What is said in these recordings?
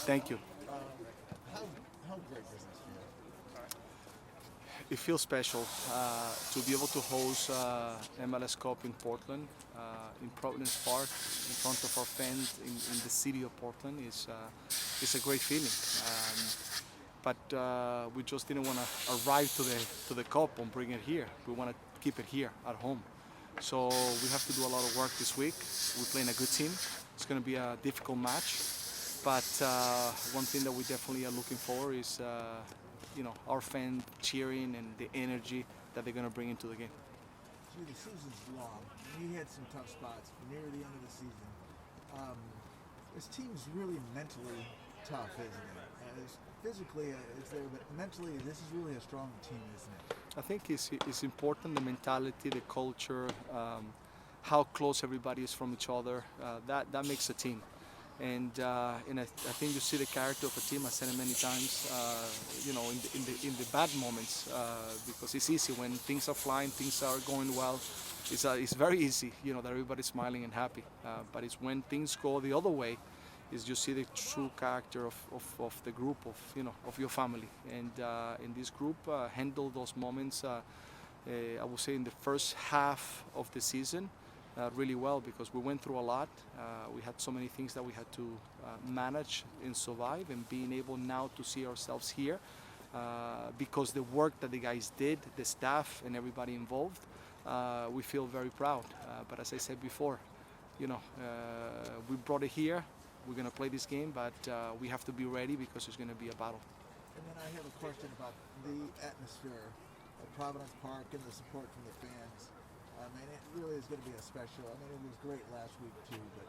Thank you. How, how great does this feel? It feels special to be able to host MLS Cup in Portland, in Providence Park, in front of our fans in the city of Portland. Is a great feeling. But we just didn't want to arrive to the cup and bring it here. We want to keep it here at home. So we have to do a lot of work this week. We're playing a good team. It's going to be a difficult match. But one thing that we definitely are looking for is, our fans cheering and the energy that they're going to bring into the game. Gee, the season's long. You had some tough spots near the end of the season. This team's really mentally tough, isn't it? Physically, it's there, but mentally, this is really a strong team, isn't it? I think it's important, the mentality, the culture, how close everybody is from each other. That makes a team. And I think you see the character of a team. I said it many times. In the bad moments, because it's easy when things are flying, things are going well. It's very easy, that everybody's smiling and happy. But it's when things go the other way, is you see the true character of the group, of your family. And in this group, handle those moments. I would say in the first half of the season. Really well, because we went through a lot. We had so many things that we had to manage and survive, and being able now to see ourselves here because the work that the guys did, the staff and everybody involved, we feel very proud. But as I said before, we brought it here. We're going to play this game, but we have to be ready because it's going to be a battle. And then I have a question about the atmosphere at Providence Park and the support from the fans. I mean, it really is going to be a special. I mean, it was great last week too, but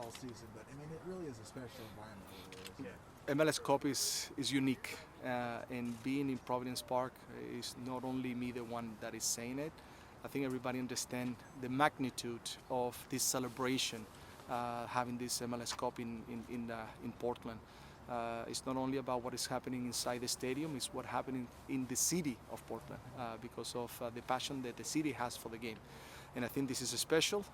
all season. But I mean, it really is a special environment over there, isn't it? MLS Cup is unique, and being in Providence Park is not only me the one that is saying it. I think everybody understands the magnitude of this celebration, having this MLS Cup in Portland. It's not only about what is happening inside the stadium, it's what's happening in the city of Portland because of the passion that the city has for the game. And I think this is special.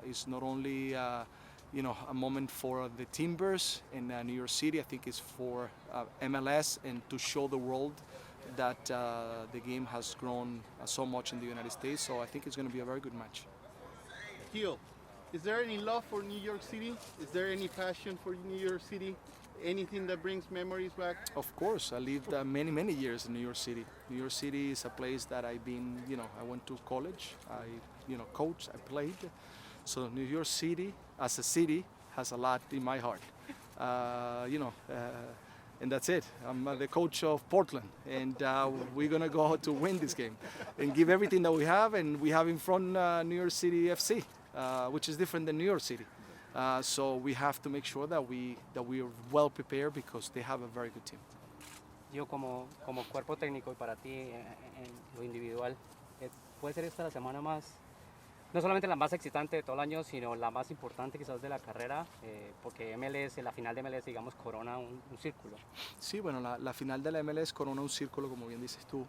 It's not only a moment for the Timbers in New York City. I think it's for MLS and to show the world that the game has grown so much in the United States. So I think it's going to be a very good match. Gil, is there any love for New York City? Is there any passion for New York City? Anything that brings memories back? Of course, I lived many years in New York City. New York City is a place that I've been, I went to college, I, coached, I played. So New York City, as a city, has a lot in my heart. And that's it. I'm the coach of Portland, and we're gonna go out to win this game and give everything that we have, and we have in front New York City FC, which is different than New York City. So we have to make sure that we are well prepared because they have a very good team. Yo como cuerpo técnico y para ti en lo individual, puede ser esta la semana más, no solamente la más excitante de todo el año, sino la más importante quizás de la carrera, porque MLS, la final de MLS, digamos, corona un círculo. Sí, bueno, la final de la MLS corona un círculo, como bien dices tú.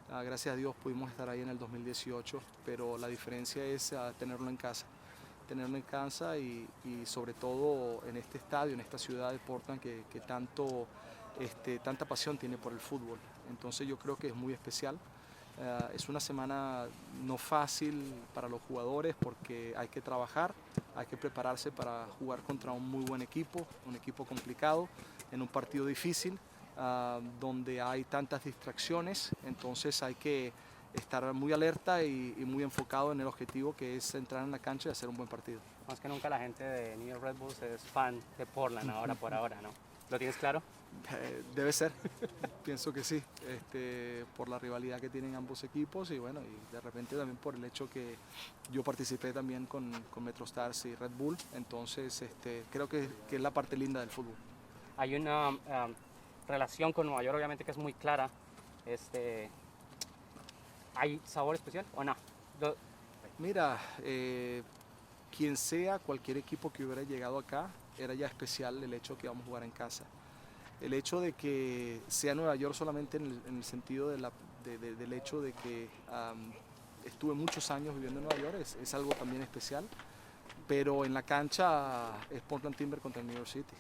Gracias a Dios pudimos estar ahí en el 2018, pero la diferencia es tenerlo en casa y sobre todo en este estadio, en esta ciudad de Portland que tanta pasión tiene por el fútbol. Entonces yo creo que es muy especial. Es una semana no fácil para los jugadores porque hay que trabajar, hay que prepararse para jugar contra un muy buen equipo, un equipo complicado, en un partido difícil, donde hay tantas distracciones. Entonces hay que estar muy alerta y muy enfocado en el objetivo que es entrar en la cancha y hacer un buen partido. Más que nunca la gente de New York Red Bulls es fan de Portland ahora por ahora, ¿no? ¿Lo tienes claro? Debe ser, pienso que sí, por la rivalidad que tienen ambos equipos y bueno, y de repente también por el hecho que yo participé también con MetroStars y Red Bull, entonces creo que es la parte linda del fútbol. Hay una relación con Nueva York obviamente que es muy clara. ¿Hay sabor especial o no? Mira, quien sea, cualquier equipo que hubiera llegado acá, era ya especial el hecho que vamos a jugar en casa. El hecho de que sea Nueva York solamente en el sentido del hecho de que estuve muchos años viviendo en Nueva York es algo también especial, pero en la cancha es Portland Timber contra New York City.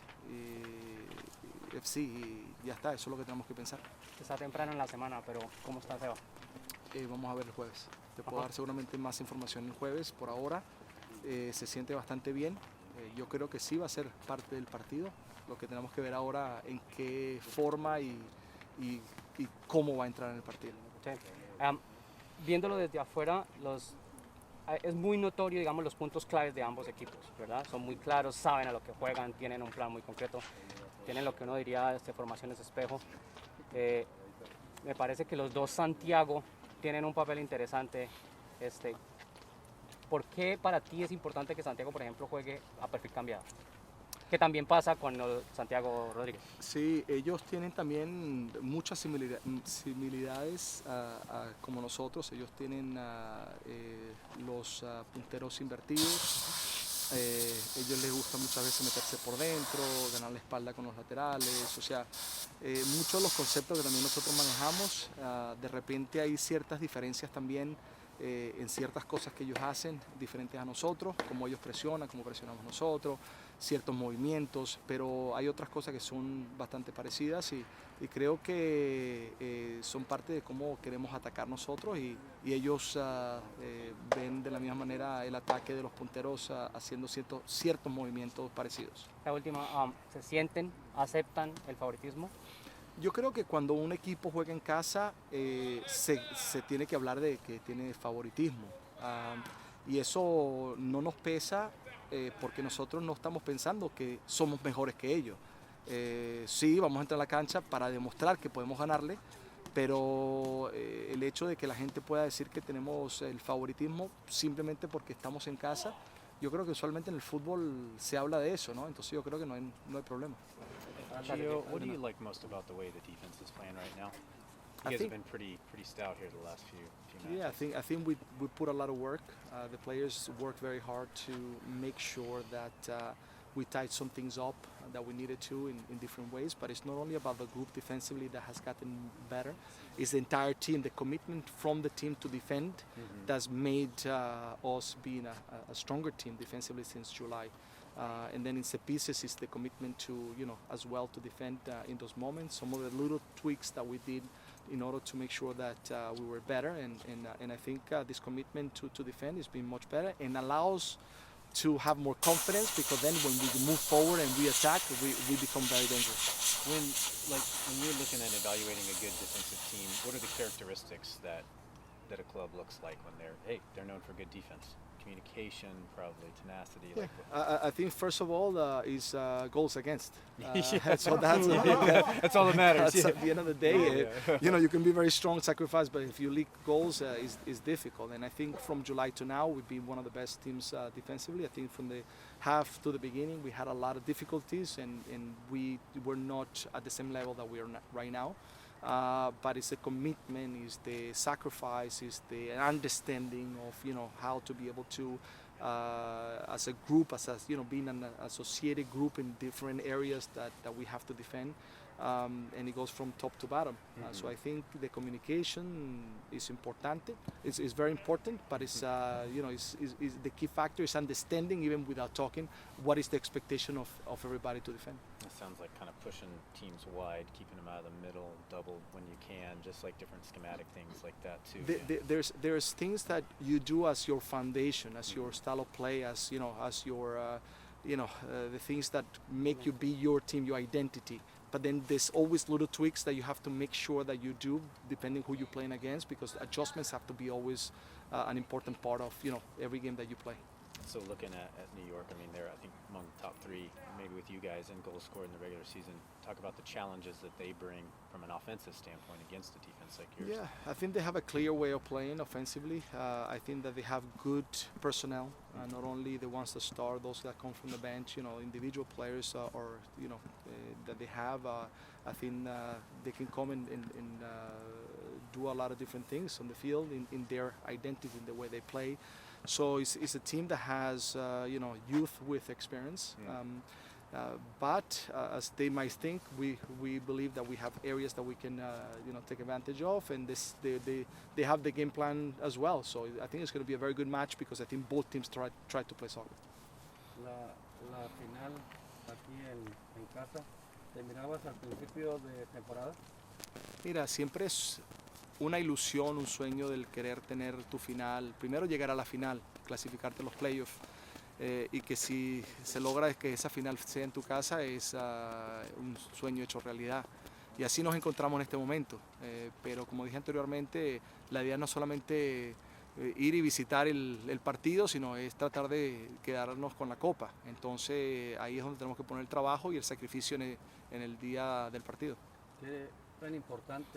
FC y ya está, eso es lo que tenemos que pensar. Está temprano en la semana, pero ¿cómo está, Seba? Vamos a ver el jueves. Te puedo Ajá. dar seguramente más información el jueves. Por ahora se siente bastante bien. Yo creo que sí va a ser parte del partido. Lo que tenemos que ver ahora en qué forma y cómo va a entrar en el partido. Sí. Viéndolo desde afuera, es muy notorio, digamos, los puntos claves de ambos equipos, ¿verdad? Son muy claros, saben a lo que juegan, tienen un plan muy concreto, tienen lo que uno diría formaciones espejo. Me parece que los dos Santiago tienen un papel interesante. ¿Por qué para ti es importante que Santiago, por ejemplo, juegue a perfil cambiado? Que también pasa con Santiago Rodríguez. Sí, ellos tienen también muchas similitudes como nosotros. Ellos tienen los punteros invertidos. Ellos les gusta muchas veces meterse por dentro, ganar la espalda con los laterales. O sea, muchos de los conceptos que también nosotros manejamos, de repente hay ciertas diferencias también en ciertas cosas que ellos hacen diferentes a nosotros, como ellos presionan, como presionamos nosotros, ciertos movimientos, pero hay otras cosas que son bastante parecidas y creo que son parte de cómo queremos atacar nosotros y ellos ven de la misma manera el ataque de los punteros haciendo ciertos movimientos parecidos. La última, ¿se sienten, aceptan el favoritismo? Yo creo que cuando un equipo juega en casa se tiene que hablar de que tiene favoritismo y eso no nos pesa porque nosotros no estamos pensando que somos mejores que ellos. Sí, vamos a entrar a la cancha para demostrar que podemos ganarle, pero el hecho de que la gente pueda decir que tenemos el favoritismo simplemente porque estamos en casa, yo creo que usualmente en el fútbol se habla de eso, ¿no? Entonces yo creo que no hay problema. Gio, what do you like most about the way the defense is playing right now? You guys have been pretty stout here the last few matches. Yeah, I think we put a lot of work. The players worked very hard to make sure that we tied some things up that we needed to in different ways. But it's not only about the group defensively that has gotten better. It's the entire team, the commitment from the team to defend that's made us being a stronger team defensively since July. And then in set pieces is the commitment to, as well to defend in those moments. Some of the little tweaks that we did in order to make sure that we were better. And I think this commitment to defend has been much better and allows to have more confidence because then when we move forward and we attack, we become very dangerous. When you're looking at evaluating a good defensive team, what are the characteristics that a club looks like when they're known for good defense? Communication, probably tenacity. Yeah. Like I think first of all is goals against. Yeah. So that's that's all that matters. That's at the end of the day, you can be very strong, sacrifice, but if you leak goals, is difficult. And I think from July to now, we've been one of the best teams defensively. I think from the half to the beginning, we had a lot of difficulties, and we were not at the same level that we are right now. But it's the commitment, it's the sacrifice, it's the understanding of how to be able to, as a group, being an associated group in different areas that we have to defend, and it goes from top to bottom. So I think the communication is important. It's very important, but it's is the key factor is understanding even without talking what is the expectation of everybody to defend. It sounds like kind of pushing teams wide, keeping them out of the middle, double when you can, just like different schematic things like that too. There's things that you do as your foundation, as your style of play, as as your the things that make you be your team, your identity. But then there's always little tweaks that you have to make sure that you do, depending who you're playing against, because adjustments have to be always an important part of every game that you play. So looking at New York, I mean, they're I think among the top three, maybe with you guys, in goals scored in the regular season. Talk about the challenges that they bring from an offensive standpoint against a defense like yours. Yeah, I think they have a clear way of playing offensively. I think that they have good personnel, not only the ones that start, those that come from the bench. Individual players that they have. I think they can come and do a lot of different things on the field in their identity, in the way they play. So it's a team that has youth with experience. But as they might think, we believe that we have areas that we can take advantage of, and they have the game plan as well. So I think it's going to be a very good match because I think both teams try to play soccer. La final aquí en casa, terminabas al principio de temporada? Mira, siempre es una ilusión, un sueño del querer tener tu final, primero llegar a la final, clasificarte a los playoffs, y que si se logra que esa final sea en tu casa es un sueño hecho realidad. Y así nos encontramos en este momento, pero como dije anteriormente, la idea no es solamente ir y visitar el partido, sino es tratar de quedarnos con la copa. Entonces ahí es donde tenemos que poner el trabajo y el sacrificio en el día del partido. ¿Qué tan importante